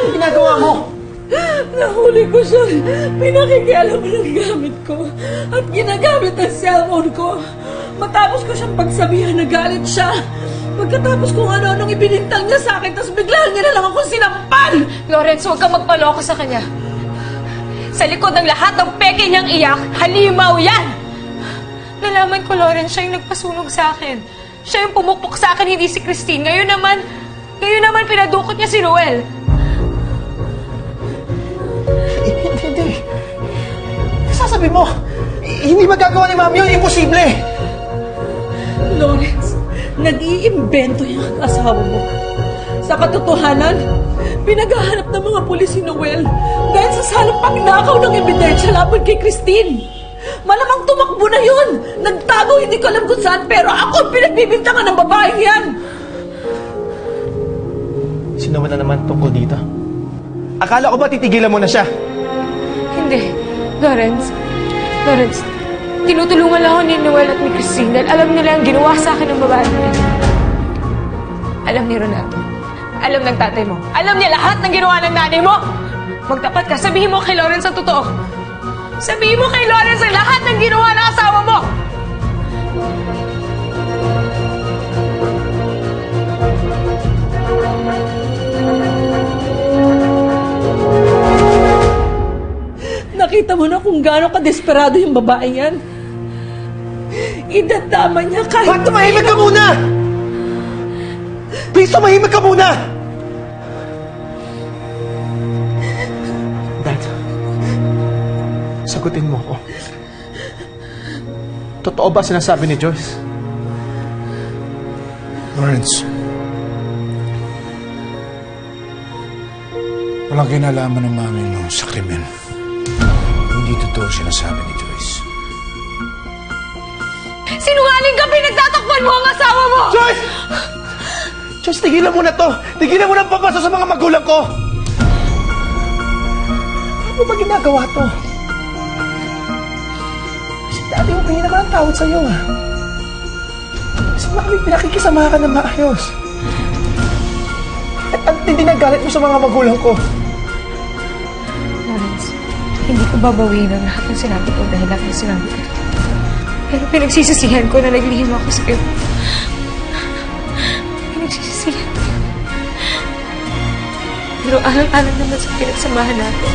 Ano ginagawa mo? Nahuli ko siya. Pinakikialam ng gamit ko. At ginagamit ang cellphone ko. Matapos ko siyang pagsabihan na galit siya. Pagkatapos kung ano-anong ibinintang niya sa akin, tapos biglaan niya na lang akong sinampal! Lawrence, huwag kang magpaloko sa kanya. Sa likod ng lahat ng peke niyang iyak, halimaw yan! Nalaman ko, Lawrence, siya yung nagpasunog sa akin. Siya yung pumukpok sa akin, hindi si Christine. Ngayon naman pinadukot niya si Ruel. Hindi. Sasabi mo, hindi magagawa ni Mami yun, imposible! Lawrence, nag-iimbento yung asawa mo. Sa katotohanan, pinaghahanap ng mga pulis si Noel dahil sa salang pagnakaw ng ebidensya laban kay Christine. Malamang tumakbo na yun. Nagtago, hindi ko alam kung saan, pero ako ang pinagbibintangan ng babaeng yan. Sino na naman tungkol dito? Akala ko ba titigilan mo na siya? Hindi. Lawrence, tinutulungan lang ako ni Noel at ni Christine dahil alam nila ang ginawa sa akin ng babae niya. Alam ni Ronaldo. Alam ng tatay mo. Alam niya lahat ng ginawa ng nanay mo. Magtapat ka. Sabihin mo kay Lawrence ang totoo. Sabihin mo kay Lawrence ang lahat ng ginawa ng asawa mo. Nakita mo na kung gaano ka-desperado yung babaeng yan. Idadama niya kahit... Ba't tumahimik ka muna? Please, tumahimik ka muna! Dad, sagutin mo ako. Totoo ba sinasabi ni Joyce? Lawrence, walang kinalaman ng mami mo sa krimen. Hindi totoo sinasabi ni Joyce. Sinungaling ka! Pinagtatakpan mo ang asawa mo! Joyce! Joyce, tigilan mo na to! Tigilan mo na ang papasa sa mga magulang ko! Ano ba ginagawa to? Kasi dati mo kanina ka ng tawad sa'yo, ha? Kasi mami, pinakikisama ka na maayos. At hindi nagalit mo sa mga magulang ko. Lawrence, hindi ko babawiin ang lahat ng sinabi ko dahil lahat ng sinabi ko. Pero pinagsisisihan ko na naglihim ako sa'yo. Pinagsisisihan ko. Pero alang-alang naman sa pinagsamahan natin.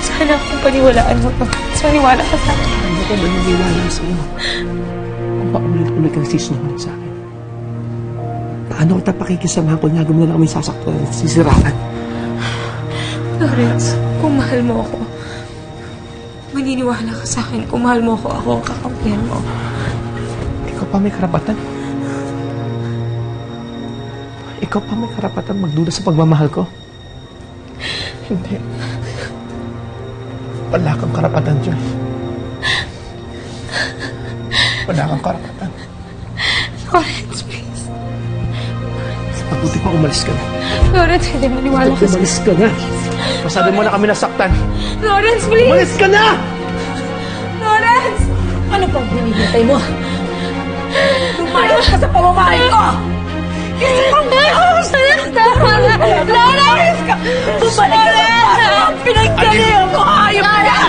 Sana akong paniwalaan mo to. Maniwala ka sa akin. Ano ko ba naniwala sa'yo? Kung paulit-ulit kang sisinungaling sa akin. Paano kita pakikisamahan kung nagawin na lang kami sasaktan at sisiraan? Lawrence, kung mahal mo ako, maniniwala ka sa akin. Kung mahal mo ako ang kakampihan mo. Ikaw pa may karapatan. Ikaw pa may karapatan magduda sa pagmamahal ko. Hindi. Wala kang karapatan, Joy. Wala kang karapatan. Lawrence, please. Mabuti pa umalis ka na. Lawrence, hindi maniwala ka sa umalis ka na. Masabi mo na kami nasaktan. Lawrence, please! Umalis ka na! Lawrence! Ano pang hinihintay mo? Lumayas ka sa pamamahay ko! Isa pang Lawrence! Lawrence! Bumalik ka sa paso! Pinagkalihan mo! Hayop ka!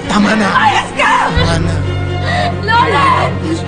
Tama na! Ayos ka! Tama na. Lawrence!